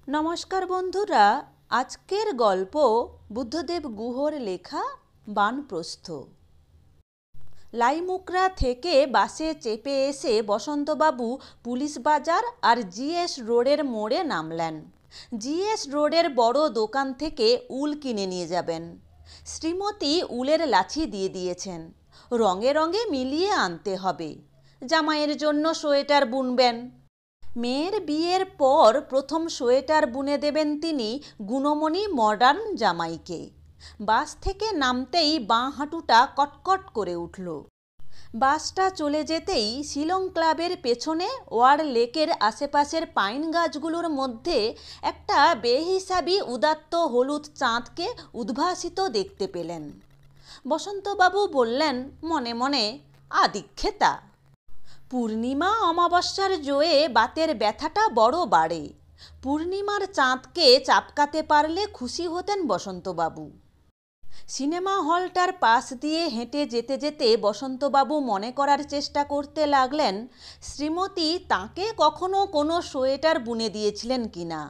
নমস্কার বন্ধুরা, আজকের গল্প বুদ্ধদেব গুহর লেখা বানপ্রস্থ। লাইমুকরা থেকে বাসে চেপে এসে বসন্তবাবু পুলিশ বাজার আর জিএস রোডের মোড়ে নামলেন। জিএস রোডের বড় দোকান থেকে উল কিনে নিয়ে যাবেন। শ্রীমতী উলের লাঠি দিয়ে দিয়েছেন, রঙে রঙে মিলিয়ে আনতে হবে। জামাইয়ের জন্য সোয়েটার বুনবেন। মেয়ের বিয়ের পর প্রথম সোয়েটার বুনে দেবেন তিনি গুণমণি মডার্ন জামাইকে। বাস থেকে নামতেই বাঁ হাঁটুটা কটকট করে উঠল। বাসটা চলে যেতেই শিলং ক্লাবের পেছনে ওয়ার লেকের আশেপাশের পাইন গাছগুলোর মধ্যে একটা বেহিসাবি উদাত্ত হলুদ চাঁদকে উদ্ভাসিত দেখতে পেলেন। বসন্তবাবু বললেন মনে মনে, আদিক্ষেতা। পূর্ণিমা অমাবস্যার জোয়ে বাতের ব্যথাটা বড় বাড়ে। পূর্ণিমার চাঁদকে চাপকাতে পারলে খুশি হতেন বসন্তবাবু। সিনেমা হলটার পাশ দিয়ে হেঁটে যেতে যেতে বসন্তবাবু মনে করার চেষ্টা করতে লাগলেন শ্রীমতী তাঁকে কখনো কোনো সোয়েটার বুনে দিয়েছিলেন কিনা।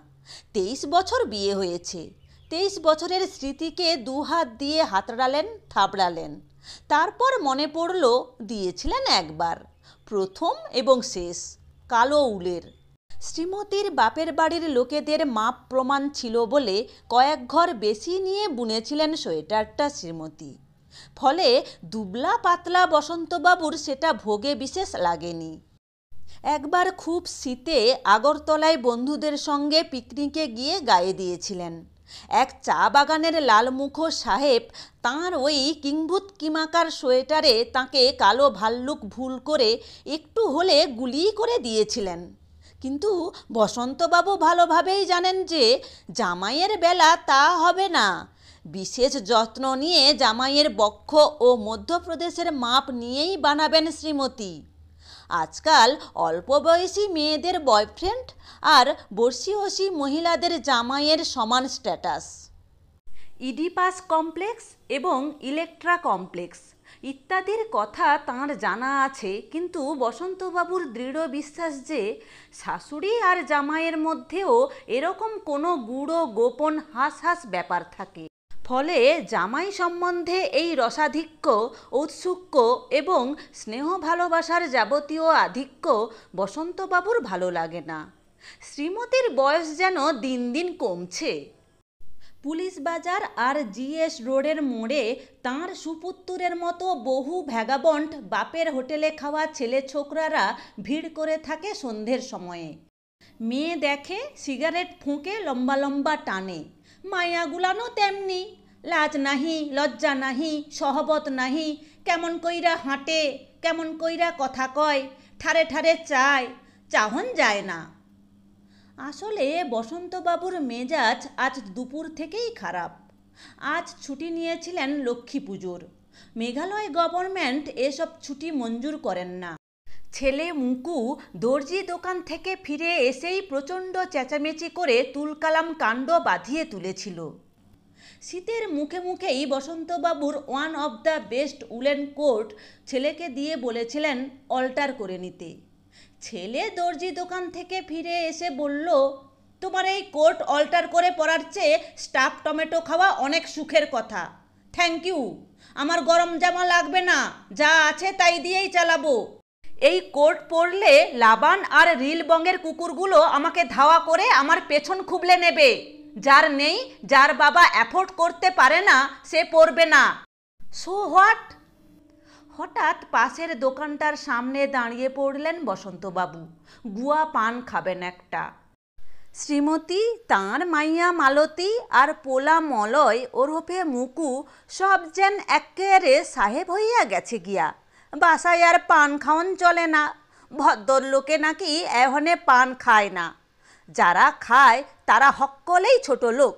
23 বছর বিয়ে হয়েছে। 23 বছরের স্মৃতিকে দুহাত দিয়ে হাতড়ালেন, থাবড়ালেন। তারপর মনে পড়ল দিয়েছিলেন একবার, প্রথম এবং শেষ, কালো উলের। শ্রীমতীর বাপের বাড়ির লোকেদের মাপ প্রমাণ ছিল বলে কয়েক ঘর বেশি নিয়ে বুনেছিলেন সোয়েটারটা শ্রীমতী। ফলে দুবলা পাতলা বসন্তবাবুর সেটা ভোগে বিশেষ লাগেনি। একবার খুব শীতে আগরতলায় বন্ধুদের সঙ্গে পিকনিকে গিয়ে গায়ে দিয়েছিলেন। এক চা বাগানের লালমুখো সাহেব তাঁর ওই কিংভূত কিমাকার সোয়েটারে তাঁকে কালো ভাল্লুক ভুল করে একটু হলে গুলি করে দিয়েছিলেন। কিন্তু বসন্তবাবু ভালোভাবেই জানেন যে জামাইয়ের বেলা তা হবে না। বিশেষ যত্ন নিয়ে জামাইয়ের বক্ষ ও মধ্যপ্রদেশের মাপ নিয়েই বানাবেন শ্রীমতী। আজকাল অল্প বয়সী মেয়েদের বয়ফ্রেন্ড আর বর্ষীয়সী মহিলাদের জামাইয়ের সমান স্ট্যাটাস। ইডিপাস কমপ্লেক্স এবং ইলেকট্রা কমপ্লেক্স ইত্যাদির কথা তাঁর জানা আছে, কিন্তু বসন্তবাবুর দৃঢ় বিশ্বাস যে শাশুড়ি আর জামাইয়ের মধ্যেও এরকম কোনো গূঢ় গোপন হাস ব্যাপার থাকে। ফলে জামাই সম্বন্ধে এই রসাধিক্য, ঔৎসুক্য এবং স্নেহ ভালোবাসার যাবতীয় আধিক্য বসন্তবাবুর ভালো লাগে না। শ্রীমতীর বয়স যেন দিন দিন কমছে। পুলিশ বাজার আর জিএস রোডের মোড়ে তাঁর সুপুত্তরের মতো বহু ভ্যাগাবন্ড বাপের হোটেলে খাওয়া ছেলে ছোকরারা ভিড় করে থাকে সন্ধ্যের সময়ে। মেয়ে দেখে, সিগারেট ফুঁকে লম্বা লম্বা টানে। মায়াগুলানো তেমনি, লাজ নাহি, লজ্জা নাহি, সহবত নাহি। কেমন কইরা হাঁটে, কেমন কইরা কথা কয়, ঠারে ঠারে চায়, চাহন যায় না। আসলে বসন্তবাবুর মেজাজ আজ দুপুর থেকেই খারাপ। আজ ছুটি নিয়েছিলেন লক্ষ্মী পুজোর। মেঘালয় গভর্নমেন্ট এসব ছুটি মঞ্জুর করেন না। ছেলে মুকু দর্জি দোকান থেকে ফিরে এসেই প্রচণ্ড চেঁচামেচি করে তুলকালাম কাণ্ড বাঁধিয়ে তুলেছিল। শীতের মুখে মুখেই বসন্তবাবুর one of the best woollen coat ছেলেকে দিয়ে বলেছিলেন অল্টার করে নিতে। ছেলে দর্জি দোকান থেকে ফিরে এসে বলল, তোমার এই কোট অল্টার করে পরার চেয়ে স্টাফ টমেটো খাওয়া অনেক সুখের কথা। থ্যাংক ইউ, আমার গরম জামা লাগবে না, যা আছে তাই দিয়েই চালাবো। এই কোট পরলে লাবান আর রিলবঙ্গের কুকুরগুলো আমাকে ধাওয়া করে আমার পেছন খুবলে নেবে। যার নেই, যার বাবা অ্যাফোর্ড করতে পারে না, সে পরবে না। So what? হঠাৎ পাশের দোকানটার সামনে দাঁড়িয়ে পড়লেন বসন্তবাবু। গুয়া পান খাবেন একটা। শ্রীমতী, তাঁর মাইয়া মালতী আর পোলা মলয় ওরফে মুকু সব যেন একেবারে সাহেব হইয়া গেছে গিয়া। বাসায় আর পান খাওয়ান চলে না। ভদ্রলোকে নাকি এহনে পান খায় না। যারা খায় তারা হক্কলেই ছোট লোক।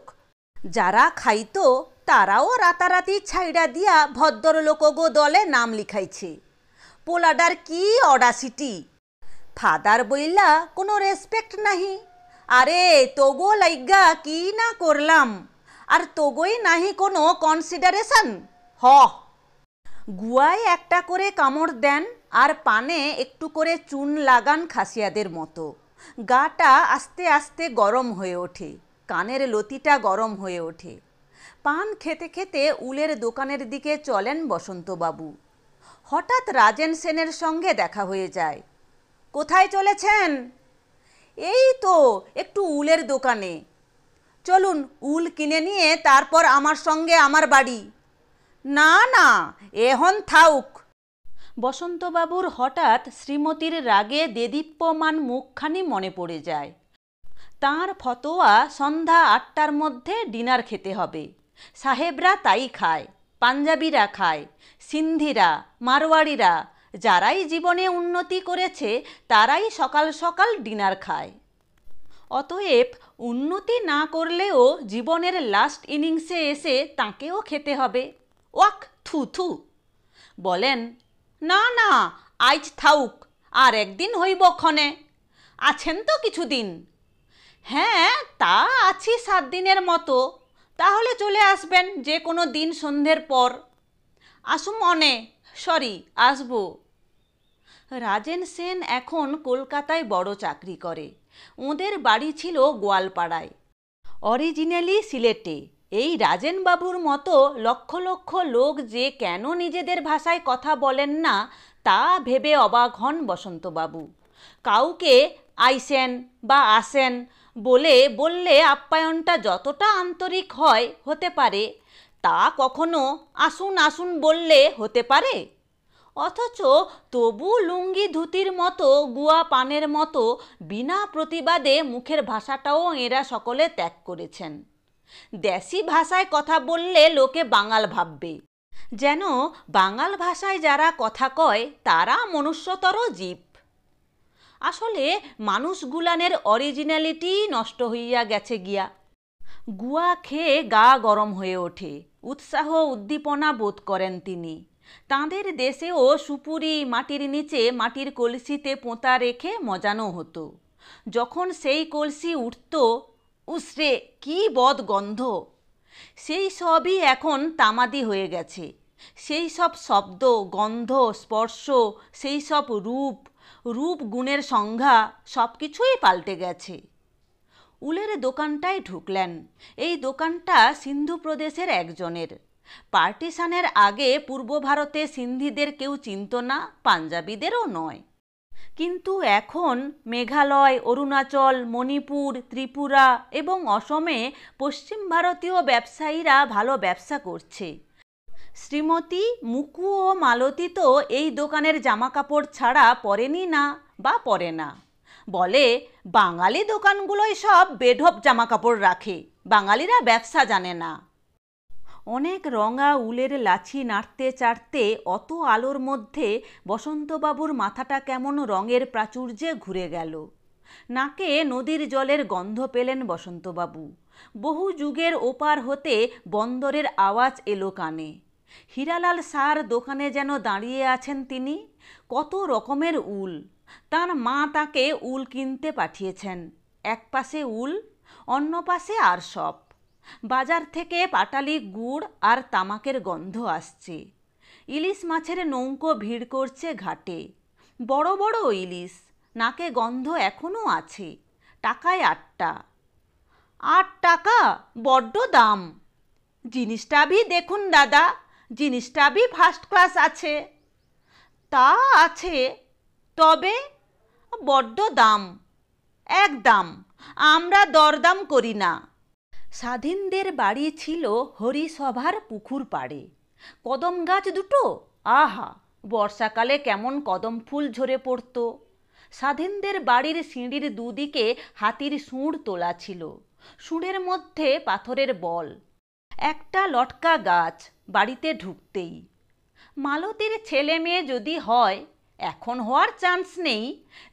যারা খাইতো তারাও রাতারাতি ছাইড়া দিয়া ভদ্রলোকগো দলে নাম লিখাইছে। পোলাডার কি অডাসিটি! ফাদার বইলা কোনো রেসপেক্ট নাহি। আরে তোগো লাইগা কি না করলাম, আর তোগোই নাহি কোনো কনসিডারেশন। গুয়ায় একটা করে কামড় দেন আর পানে একটু করে চুন লাগান খাসিয়াদের মতো। গাটা আস্তে আস্তে গরম হয়ে ওঠে, কানের লতিটা গরম হয়ে ওঠে। পান খেতে খেতে উলের দোকানের দিকে চলেন বসন্তবাবু। হঠাৎ রাজেন সেনের সঙ্গে দেখা হয়ে যায়। কোথায় চলেছেন? এই তো একটু উলের দোকানে। চলুন, উল কিনে নিয়ে তারপর আমার সঙ্গে আমার বাড়ি। না না, এখন থাউক। বসন্তবাবুর হঠাৎ শ্রীমতীর রাগে দেদীপ্যমান মুখখানি মনে পড়ে যায়। তাঁর ফতোয়া সন্ধ্যা ৮টার মধ্যে ডিনার খেতে হবে। সাহেবরা তাই খায়, পাঞ্জাবিরা খায়, সিন্ধিরা, মারওয়াড়িরা, যারাই জীবনে উন্নতি করেছে তারাই সকাল সকাল ডিনার খায়। অতএব উন্নতি না করলেও জীবনের লাস্ট ইনিংসে এসে তাঁকেও খেতে হবে। ওয়াক থু থু। বলেন, না না, আইজ থাউক, আর একদিন হইব ক্ষণে। আছেন তো কিছুদিন? হ্যাঁ, তা আছি ৭ দিনের মতো। তাহলে চলে আসবেন যে কোনো দিন সন্ধ্যের পর। আসুম মনে, সরি, আসবো। রাজেন সেন এখন কলকাতায় বড় চাকরি করে। ওদের বাড়ি ছিল গোয়ালপাড়ায়, অরিজিনালি সিলেটে। এই রাজেনবাবুর মতো লক্ষ লক্ষ লোক যে কেন নিজেদের ভাষায় কথা বলেন না তা ভেবে অবাক হন বসন্তবাবু। কাউকে আইসেন বা আসেন বললে আপ্যায়নটা যতটা আন্তরিক হতে পারে, তা কখনো আসুন আসুন বললে হতে পারে? অথচ তবু লুঙ্গি ধুতির মতো গুয়া পানের মতো বিনা প্রতিবাদে মুখের ভাষাটাও এরা সকলে ত্যাগ করেছেন। দেশি ভাষায় কথা বললে লোকে বাঙাল ভাববে, যেন বাঙাল ভাষায় যারা কথা কয় তারা মনুষ্যতর জীব। আসলে মানুষগুলানের অরিজিনালিটি নষ্ট হইয়া গেছে গিয়া। গুয়া খেয়ে গা গরম হয়ে ওঠে, উৎসাহ উদ্দীপনা বোধ করেন তিনি। তাঁদের দেশেও সুপুরি মাটির নিচে মাটির কলসিতে পোঁতা রেখে মজানো হতো। যখন সেই কলসি উঠত, উসরে কি বদ গন্ধ! সেই সবই এখন তামাদি হয়ে গেছে। সেই সব শব্দ, গন্ধ, স্পর্শ, সেই সব রূপ গুণের সংজ্ঞা সব কিছুই পাল্টে গেছে। উলের দোকানটায় ঢুকলেন। এই দোকানটা সিন্ধু প্রদেশের একজনের। পার্টিশানের আগে পূর্ব ভারতে সিন্ধিদের কেউ চিনত না, পাঞ্জাবিদেরও নয়। কিন্তু এখন মেঘালয়, অরুণাচল, মণিপুর, ত্রিপুরা এবং অসমে পশ্চিম ভারতীয় ব্যবসায়ীরা ভালো ব্যবসা করছে। শ্রীমতী, মুকু ও মালতী তো এই দোকানের জামাকাপড় ছাড়া পরেনি না বা পরে না। বলে, বাঙালি দোকানগুলোই সব বেঢপ জামাকাপড় রাখে, বাঙালিরা ব্যবসা জানে না। অনেক রঙা উলের লাছি নাড়তে চাড়তে অত আলোর মধ্যে বসন্তবাবুর মাথাটা কেমন রঙের প্রাচুর্যে ঘুরে গেল। নাকে নদীর জলের গন্ধ পেলেন বসন্তবাবু। বহু যুগের ওপার হতে বন্দরের আওয়াজ এলো কানে। হীরালাল সার দোকানে যেন দাঁড়িয়ে আছেন তিনি। কত রকমের উল। তার মা তাকে উল কিনতে পাঠিয়েছেন। এক পাশে উল, অন্য পাশে আর সব। বাজার থেকে পাটালি গুড় আর তামাকের গন্ধ আসছে। ইলিশ মাছের নৌকো ভিড় করছে ঘাটে। বড় বড় ইলিশ, নাকে গন্ধ এখনও আছে। টাকায় ৮টা। ৮ টাকা? বড্ড দাম। জিনিসটা ভি দেখুন দাদা, জিনিসটা ভি ফার্স্ট ক্লাস আছে। তা আছে, তবে বড্ড দাম। একদম, আমরা দরদাম করি না। স্বাধীনদের বাড়ি ছিল হরিসভার পুকুর পাড়ে। কদম গাছ দুটো, আহা, বর্ষাকালে কেমন কদম ফুল ঝরে পড়ত। স্বাধীনদের বাড়ির সিঁড়ির দুদিকে হাতির সুঁড় তোলা ছিল। সুঁড়ের মধ্যে পাথরের বল। একটা লটকা গাছ বাড়িতে ঢুকতেই। মালতীর ছেলে মেয়ে যদি হয়, এখন হওয়ার চান্স নেই।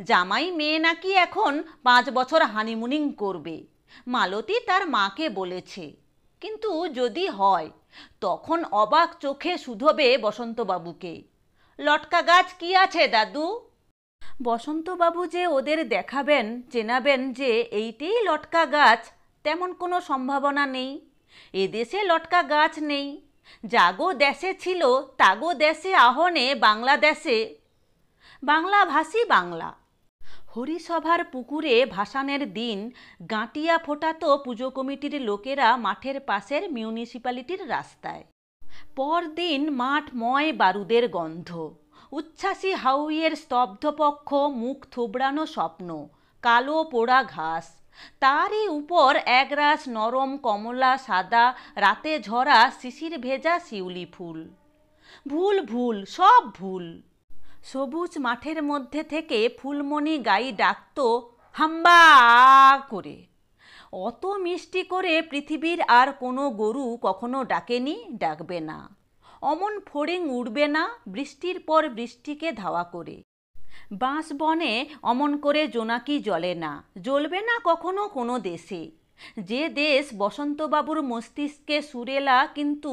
জামাই মেয়ে নাকি এখন 5 বছর হানিমুনিং করবে, মালতী তার মাকে বলেছে। কিন্তু যদি হয়, তখন অবাক চোখে শুধোবে বসন্তবাবুকে। লটকা গাছ কি আছে দাদু? বসন্তবাবু যে ওদের দেখাবেন, চেনাবেন যে এইটাই লটকা গাছ, তেমন কোনো সম্ভাবনা নেই। এদেশে লটকা গাছ নেই। জাগো দেশে ছিল, তাগো দেশে আহনে বাংলাদেশে। বাংলাভাষী বাংলা। হরিসভার পুকুরে ভাসানের দিন গাঁটিয়া ফোটাতো পুজো কমিটির লোকেরা মাঠের পাশের মিউনিসিপ্যালিটির রাস্তায়। পরদিন মাঠময় বারুদের গন্ধ, উচ্ছ্বাসী হাউইয়ের স্তব্ধপক্ষ মুখ থুবড়ানো স্বপ্ন, কালো পোড়া ঘাস, তারই উপর একরাশ নরম কমলা সাদা রাতে ঝরা শিশির ভেজা শিউলি ফুল। ভুল ভুল সব ভুল। সবুজ মাঠের মধ্যে থেকে ফুলমণি গাই ডাকত হাম্বা করে। অত মিষ্টি করে পৃথিবীর আর কোনো গরু কখনো ডাকেনি, ডাকবে না। অমন ফড়িং উড়বে না বৃষ্টির পর বৃষ্টিকে ধাওয়া করে। বাঁশ বনে অমন করে জোনাকি জ্বলে না, জ্বলবে না কখনো কোনো দেশে। যে দেশ বসন্তবাবুর মস্তিষ্কে সুরেলা কিন্তু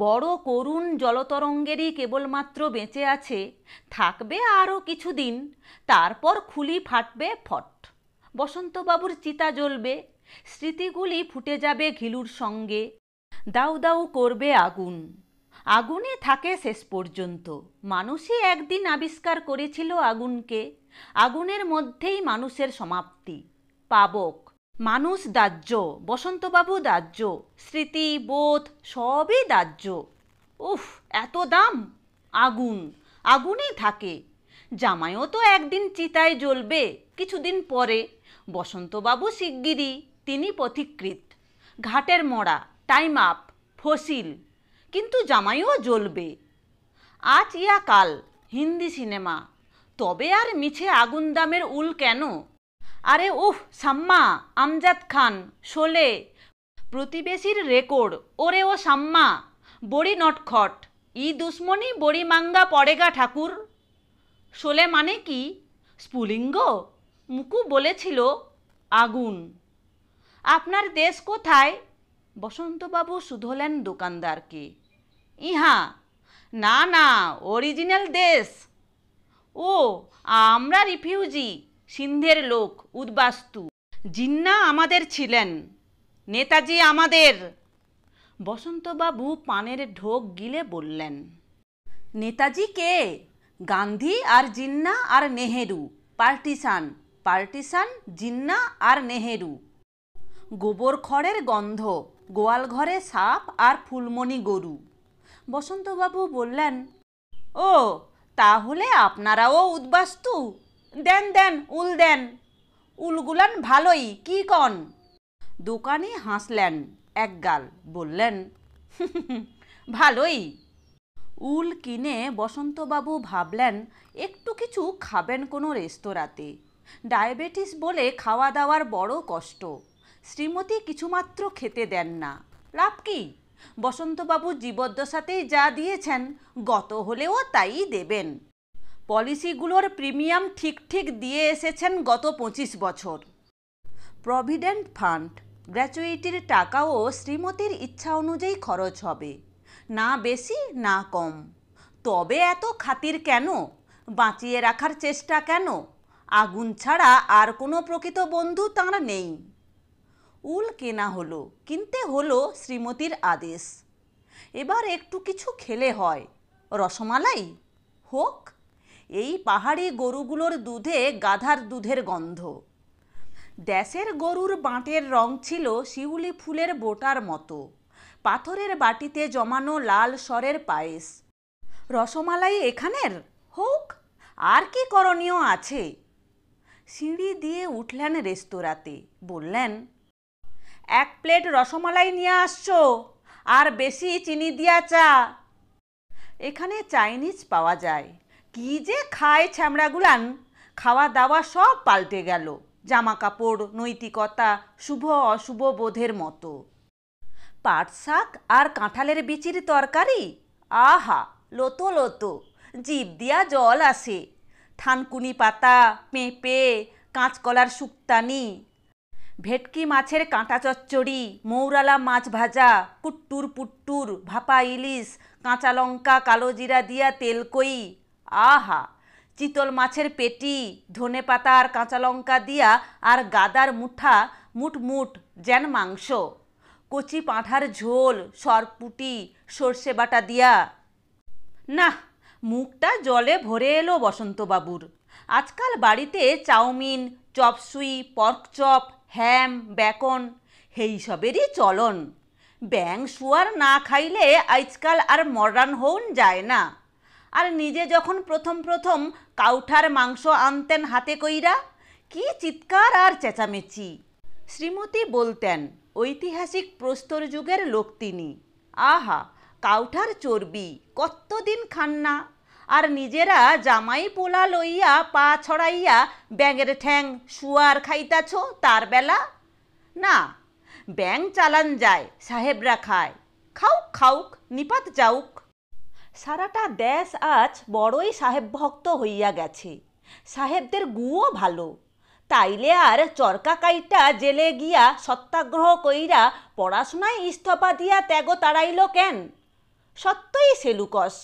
বড় করুণ জলতরঙ্গেরই কেবলমাত্র বেঁচে আছে, থাকবে আরও কিছুদিন, তারপর খুলি ফাটবে ফট। বসন্তবাবুর চিতা জ্বলবে, স্মৃতিগুলি ফুটে যাবে ঘিলুর সঙ্গে, দাউ দাউ করবে আগুন। আগুনে থাকে শেষ পর্যন্ত। মানুষই একদিন আবিষ্কার করেছিল আগুনকে। আগুনের মধ্যেই মানুষের সমাপ্তি। পাবক, মানুষ দাহ্য, বসন্তবাবু দাহ্য, স্মৃতি বোধ সবই দাহ্য। উফ, এত দাম! আগুন, আগুনেই থাকে। জামাইও তো একদিন চিতায় জ্বলবে কিছুদিন পরে। বসন্তবাবু শিগগিরই, তিনি পথিকৃৎ, ঘাটের মরা, টাইম আপ, ফসিল, কিন্তু জামাইও জ্বলবে। আজ ইয়া কাল হিন্দি সিনেমা, তবে আর মিছে আগুন দামের উল কেন? আরে উফ, সাম্মা, আমজাদ খান, শোলে, প্রতিবেশীর রেকর্ড, ওরে ও সাম্মা, বড়ি নটখট, ই দুশ্মনী বড়ি মাঙ্গা পড়েগা ঠাকুর। শোলে মানে কি? স্ফুলিঙ্গ? মুকু বলেছিল আগুন। আপনার দেশ কোথায়? বসন্তবাবু শুধলেন দোকানদারকে। ইহা? না না, অরিজিনাল দেশ। ও, আমরা রিফিউজি, সিন্ধের লোক, উদ্বাস্তু। জিন্না আমাদের ছিলেন, নেতাজি আমাদের। বসন্তবাবু পানের ঢোক গিলে বললেন, নেতাজি কে? গান্ধী আর জিন্না আর নেহেরু, পার্টিসান, পার্টিসান জিন্না আর নেহেরু। গোবর খড়ের গন্ধ, গোয়াল ঘরে সাপ আর ফুলমণি গরু। বসন্তবাবু বললেন, ও, তাহলে আপনারাও উদ্বাস্তু? দেন দেন, উল দেন। উলগুলান ভালোই, কি কন? দোকানি হাসলেন একগাল, বললেন, ভালোই। উল কিনে বসন্তবাবু ভাবলেন একটু কিছু খাবেন কোনো রেস্তোরাঁতে। ডায়াবেটিস বলে খাওয়া দাওয়ার বড় কষ্ট। শ্রীমতী কিছুমাত্র খেতে দেন না, লাভ কি? বসন্তবাবু জীবদ্দশাতেই যা দিয়েছেন, গত হলেও তাই দেবেন। পলিসিগুলোর প্রিমিয়াম ঠিক ঠিক দিয়ে এসেছেন গত 25 বছর। প্রভিডেন্ট ফান্ড, গ্র্যাচুইটির টাকাও শ্রীমতীর ইচ্ছা অনুযায়ী খরচ হবে, না বেশি না কম। তবে এত খাতির কেন? বাঁচিয়ে রাখার চেষ্টা কেন? আগুন ছাড়া আর কোনো প্রকৃত বন্ধু তাঁর নেই। উল কেনা হলো, কিনতে হলো শ্রীমতীর আদেশ। এবার একটু কিছু খেলে হয়। রসমালাই হোক। এই পাহাড়ি গরুগুলোর দুধে গাধার দুধের গন্ধ। দেশের গরুর বাঁটের রং ছিল শিউলি ফুলের বোটার মতো। পাথরের বাটিতে জমানো লাল সরের পায়েস। রসমালাই এখানের হোক, আর কি করণীয় আছে? সিঁড়ি দিয়ে উঠলেন রেস্তোরাঁতে, বললেন, 1 প্লেট রসমালাই নিয়ে আসছো, আর বেশি চিনি দিয়া চা। এখানে চাইনিজ পাওয়া যায়। কি যে খায় ছ্যামড়াগুলান! খাওয়া দাওয়া সব পাল্টে গেল, জামা কাপড়, নৈতিকতা, শুভ অশুভ বোধের মতো। পাট শাক আর কাঁঠালের বিচির তরকারি, আহা, লোতো লোতো, জিভ দিয়া জল আসে। থানকুনি পাতা, পেঁপে, কাঁচকলার শুক্তানি, ভেটকি মাছের কাঁটা চচ্চড়ি, মৌরালা মাছ ভাজা, কুট্টুর পুট্টুর, ভাপা ইলিশ, কাঁচা লঙ্কা কালো জিরা দিয়া তেলকই, আহা, চিতল মাছের পেটি, ধনে পাতা আর কাঁচা লঙ্কা দিয়া আর গাদার মুঠা মুটমুট জ্যান মাংস, কচি পাঁঠার ঝোল, সরপুটি, সর্ষে বাটা দিয়া। না, মুখটা জলে ভরে এলো বসন্তবাবুর। আজকাল বাড়িতে চাউমিন, চপসুই, পর্ক চপ, হ্যাম, বেকন এইসবেরই চলন। ব্যাং শুয়ার না খাইলে আজকাল আর মডার্ন হউন যায় না। আর নিজে যখন প্রথম প্রথম কাউঠার মাংস আনতেন হাতে কইরা, কি চিৎকার আর চেঁচামেচি। শ্রীমতী বলতেন ঐতিহাসিক প্রস্তর যুগের লোক তিনি। আহা, কাউঠার চর্বি কতদিন খান না। আর নিজেরা জামাই পোলা লইয়া পা ছড়াইয়া ব্যাঙের ঠ্যাং শুয়ার খাইতাছ তার বেলা। না, ব্যাং চালান যায়, সাহেবরা খায়। খাউক খাউক, নিপাত যাউক। সারাটা দেশ আজ বড়ই সাহেব ভক্ত হইয়া গেছে। সাহেবদের গুও ভালো। তাইলে আর চরকা কাইটা জেলে গিয়া সত্যাগ্রহ কইরা পড়াশোনায় ইস্তফা দিয়া ত্যাগ তাড়াইল কেন? সত্যই সেলুকস,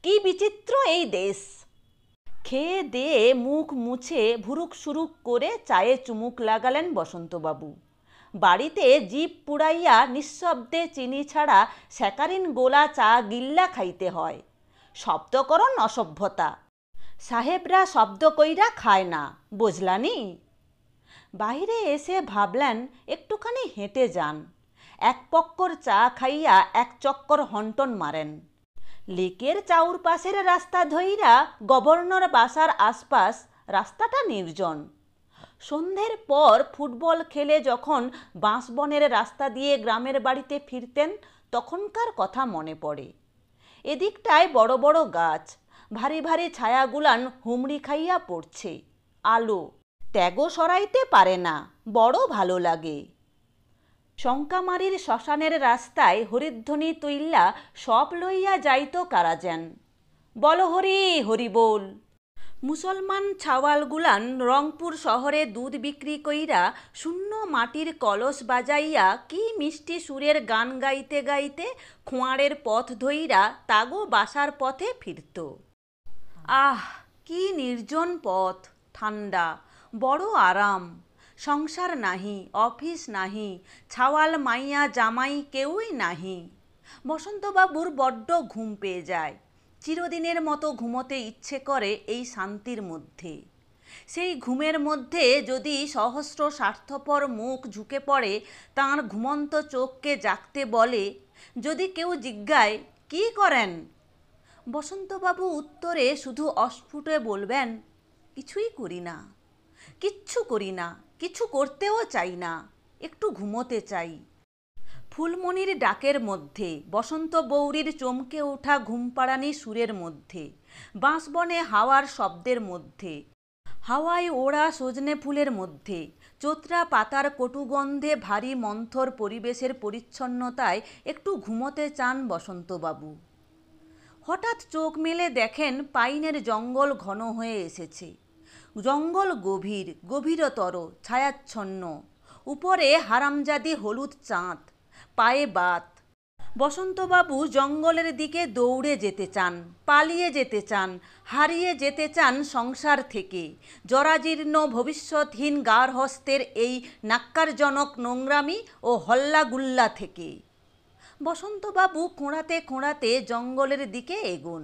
কি বিচিত্র এই দেশ। খেয়ে দিয়ে মুখ মুছে ভুরুক সুরুক করে চায়ে চুমুক লাগালেন বসন্তবাবু। বাড়িতে জিভ পুড়াইয়া নিঃশব্দে চিনি ছাড়া স্যাকারিন গোলা চা গিল্লা খাইতে হয়। শব্দকরণ অসভ্যতা। সাহেবরা শব্দ কইরা খায় না, বুঝলানি? বাইরে এসে ভাবলেন একটুখানি হেঁটে যান। এক পক্কর চা খাইয়া এক চক্কর হন্টন মারেন। লেকের চাউর পাশের রাস্তা ধইরা গভর্নর বাসার আশপাশ রাস্তাটা নির্জন। সন্ধ্যের পর ফুটবল খেলে যখন বাঁশবনের রাস্তা দিয়ে গ্রামের বাড়িতে ফিরতেন তখনকার কথা মনে পড়ে। এদিকটায় বড় বড় গাছ, ভারী ভারী ছায়াগুলান হুমড়ি খাইয়া পড়ছে। আলো ত্যাগও সরাইতে পারে না, বড় ভালো লাগে। শঙ্কামারির শ্মশানের রাস্তায় হরিধ্বনি তুইল্লা সব লইয়া যাইত কারা যেন। বল হরি হরি বল। মুসলমান ছাওয়ালগুলান রংপুর শহরে দুধ বিক্রি কইরা শূন্য মাটির কলস বাজাইয়া কি মিষ্টি সুরের গান গাইতে গাইতে খোঁয়াড়ের পথ ধইরা তাগো বাসার পথে ফিরত। আহ, কি নির্জন পথ, ঠান্ডা, বড় আরাম। সংসার নাহি, অফিস নাহি, ছাওয়াল মাইয়া জামাই কেউই নাহি। বসন্তবাবুর বড্ড ঘুম পেয়ে যায়। চিরদিনের মতো ঘুমোতে ইচ্ছে করে এই শান্তির মধ্যে। সেই ঘুমের মধ্যে যদি সহস্র স্বার্থপর মুখ ঝুঁকে পড়ে তাঁর ঘুমন্ত চোখকে জাগতে বলে, যদি কেউ জিজ্ঞায় কি করেন, বসন্তবাবু উত্তরে শুধু অস্ফুটে বলবেন, কিছুই করি না, কিচ্ছু করি না, কিছু করতেও চাই না, একটু ঘুমোতে চাই। ফুলমণির ডাকের মধ্যে, বসন্ত বৌরির চমকে ওঠা ঘুমপাড়ানি সুরের মধ্যে, বাঁশবনে হাওয়ার শব্দের মধ্যে, হাওয়ায় ওড়া সজনে ফুলের মধ্যে, চোত্রা পাতার কটুগন্ধে ভারী মন্থর পরিবেশের পরিচ্ছন্নতায় একটু ঘুমোতে চান বসন্তবাবু। হঠাৎ চোখ মেলে দেখেন পাইনের জঙ্গল ঘন হয়ে এসেছে। জঙ্গল গভীর, গভীরতর, ছায়াচ্ছন্ন। উপরে হারামজাদি হলুদ চাঁদ, পায়ে বাত। বসন্তবাবু জঙ্গলের দিকে দৌড়ে যেতে চান, পালিয়ে যেতে চান, হারিয়ে যেতে চান সংসার থেকে, জরাজীর্ণ ভবিষ্যৎহীন গার্হস্থ্যের এই নাক্কারজনক নোংরামি ও হল্লাগুল্লা থেকে। বসন্তবাবু খোঁড়াতে খোঁড়াতে জঙ্গলের দিকে এগোন।